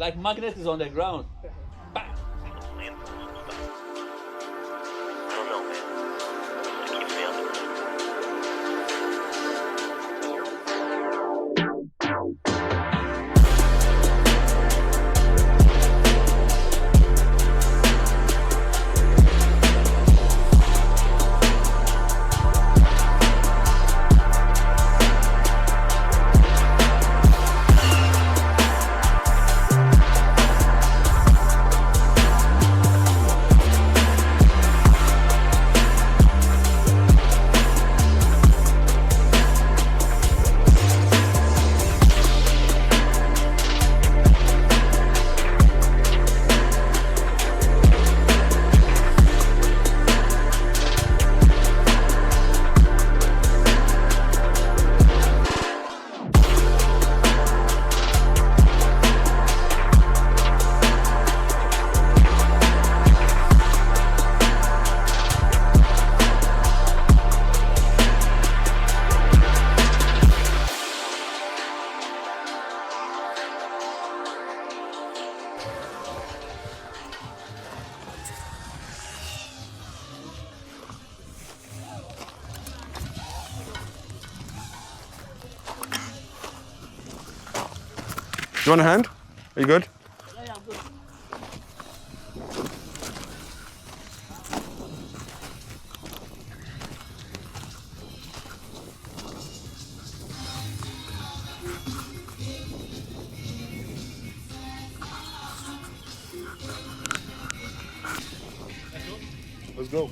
Like magnet is on the ground. Bang. I don't know, man. It keeps me on the move. You want a hand? Are you good? Yeah, I'm good. Let's go.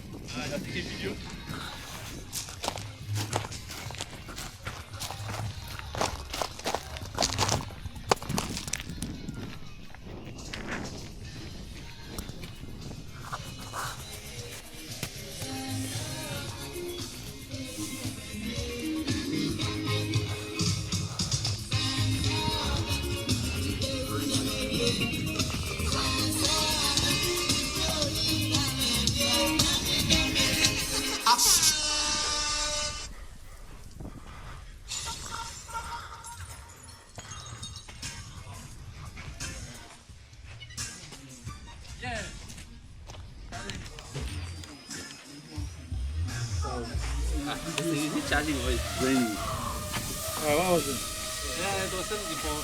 Is it charging or it's draining? What was it? Yeah, it was 74.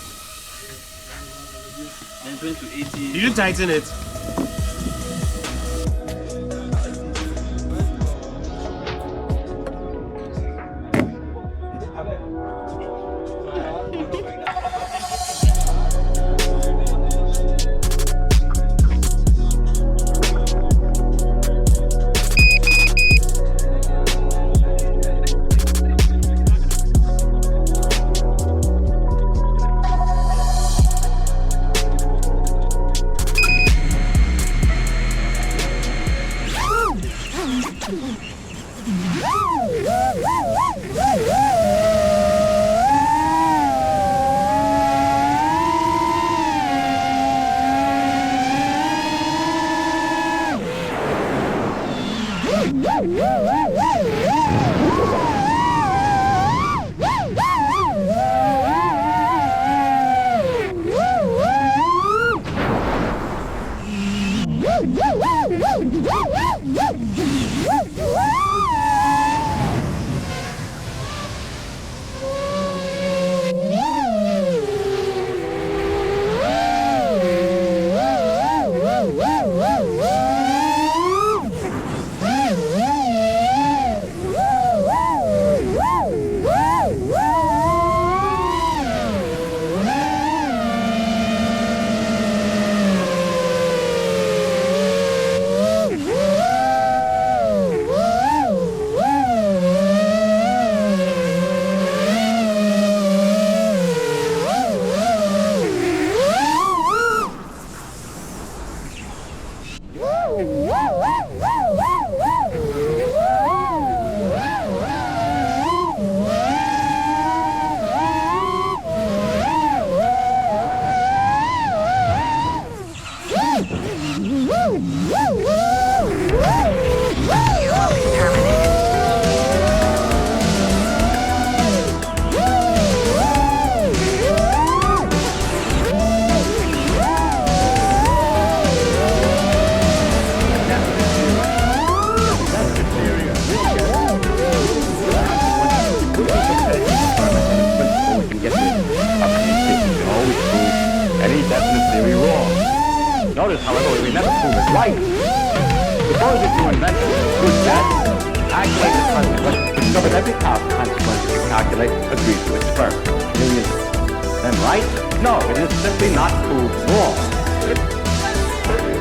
Then it went to 80. Did you tighten it? however, we never prove it right. Suppose that you invented good gas, calculate the consequences, discovered every consequence you calculate, agreed to experiment. Millions. Then right? No, it is simply not proved wrong.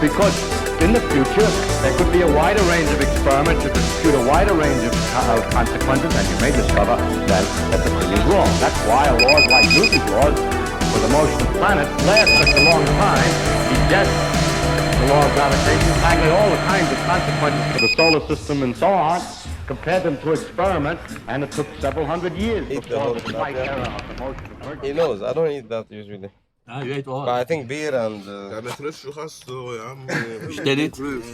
Because in the future, there could be a wider range of experiments to compute a wider range of consequences, and you may discover that the thing is wrong. That's why laws like Newton's laws for the motion of planets last such a long time. He guessed the law of gravitation, calculated all the kinds of consequences for the solar system and so on, compared them to experiments, and it took several hundred years before the slight error of the motion of Mercury. He knows. I don't eat that usually. Ah, you ate all. But I think beer and يعني فريش وخاصه يا عم اشتريت؟ فريش.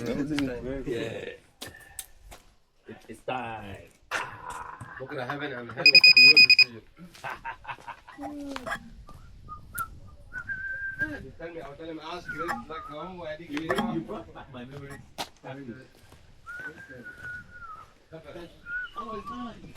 It's time. بكره heaven and hell Tell me, I'll tell him ask Chris like home where You brought back my memories. Oh, it's mine.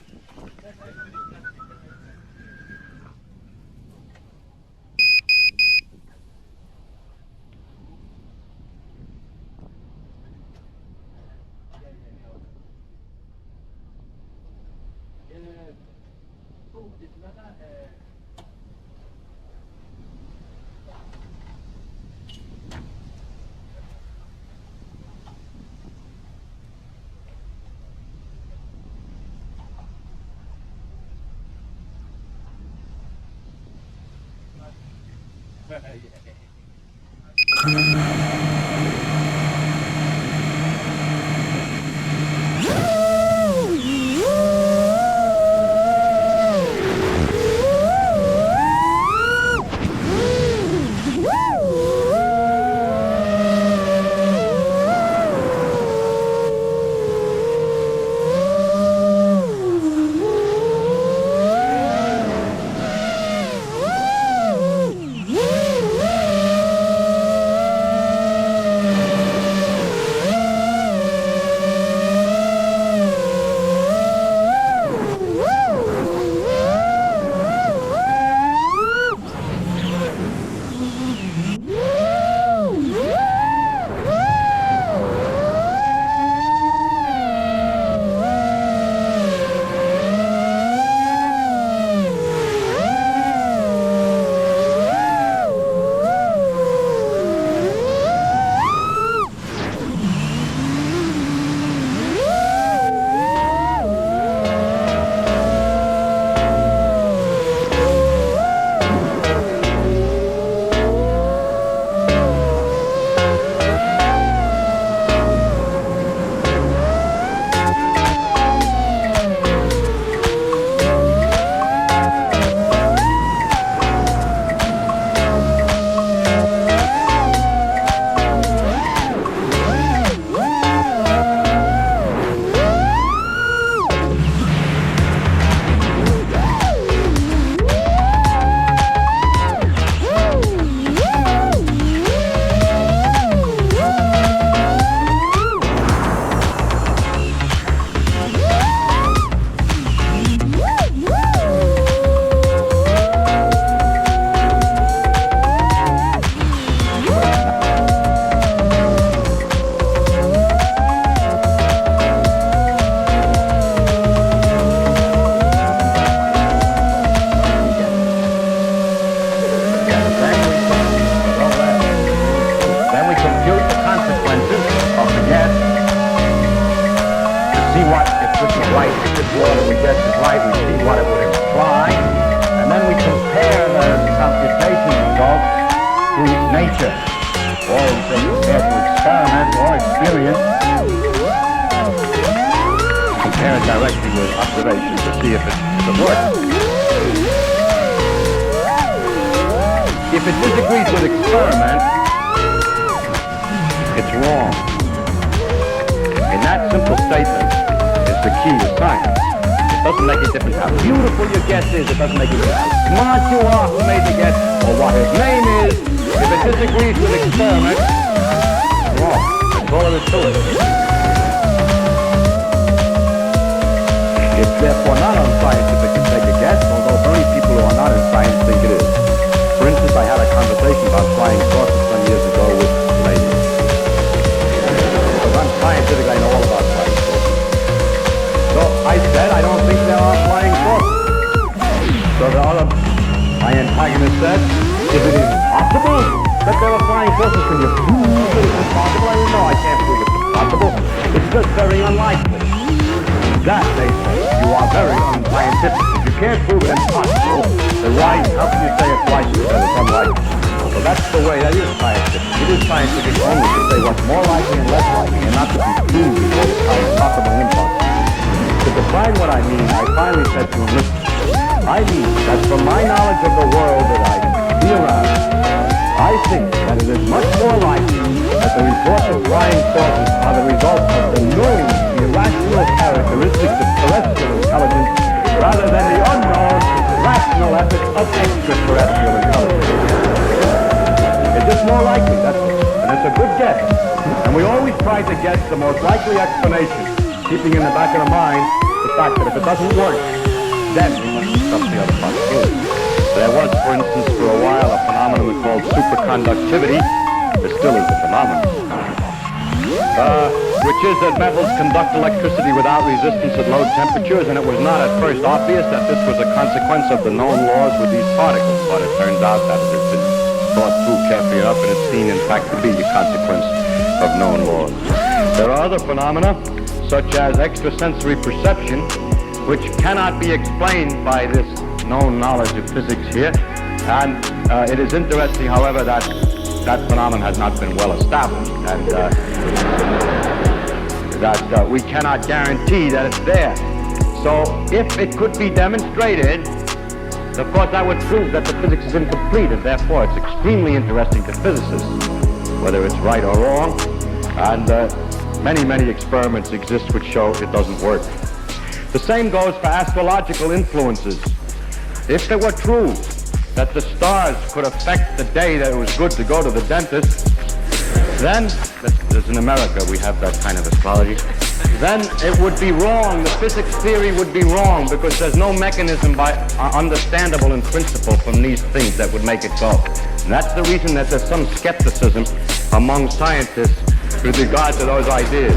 For instance, I had a conversation about flying saucers some years ago with ladies. forces, can you prove that it's impossible? I know I can't prove it's impossible. It's just very unlikely. That, they say, you are very unscientific. If you can't prove it impossible, then why, how can you say it's likely that it's unlikely? So that's the way, that is scientific. It is scientific only to say what's more likely and less likely, and not to be proved before the time of possible impulse. To define what I mean, I finally said to him, listen, I mean that from my knowledge of the world that I see around, I think that it is much more likely that the reports of flying saucers are the result of the known, the irrational characteristics of terrestrial intelligence rather than the unknown, rational efforts of extraterrestrial intelligence. It's just more likely, that's it. And it's a good guess. And we always try to guess the most likely explanation, keeping in the back of the mind the fact that if it doesn't work, then we must discuss the other possibilities. There was, for instance, for a while, a phenomenon called superconductivity. There still is a phenomenon. Which is that metals conduct electricity without resistance at low temperatures, and it was not at first obvious that this was a consequence of the known laws with these particles, but it turns out that it has been thought through carefully enough, and it's seen, in fact, to be a consequence of known laws. There are other phenomena, such as extrasensory perception, which cannot be explained by this known knowledge of physics here, and it is interesting, however, that that phenomenon has not been well established, and that we cannot guarantee that it's there. So if it could be demonstrated, of course that would prove that the physics is incomplete, and therefore it's extremely interesting to physicists, whether it's right or wrong, and many experiments exist which show it doesn't work. The same goes for astrological influences. If it were true that the stars could affect the day that it was good to go to the dentist, then, as in America we have that kind of astrology, then it would be wrong, the physics theory would be wrong, because there's no mechanism understandable in principle from these things that would make it go. And that's the reason that there's some skepticism among scientists with regard to those ideas.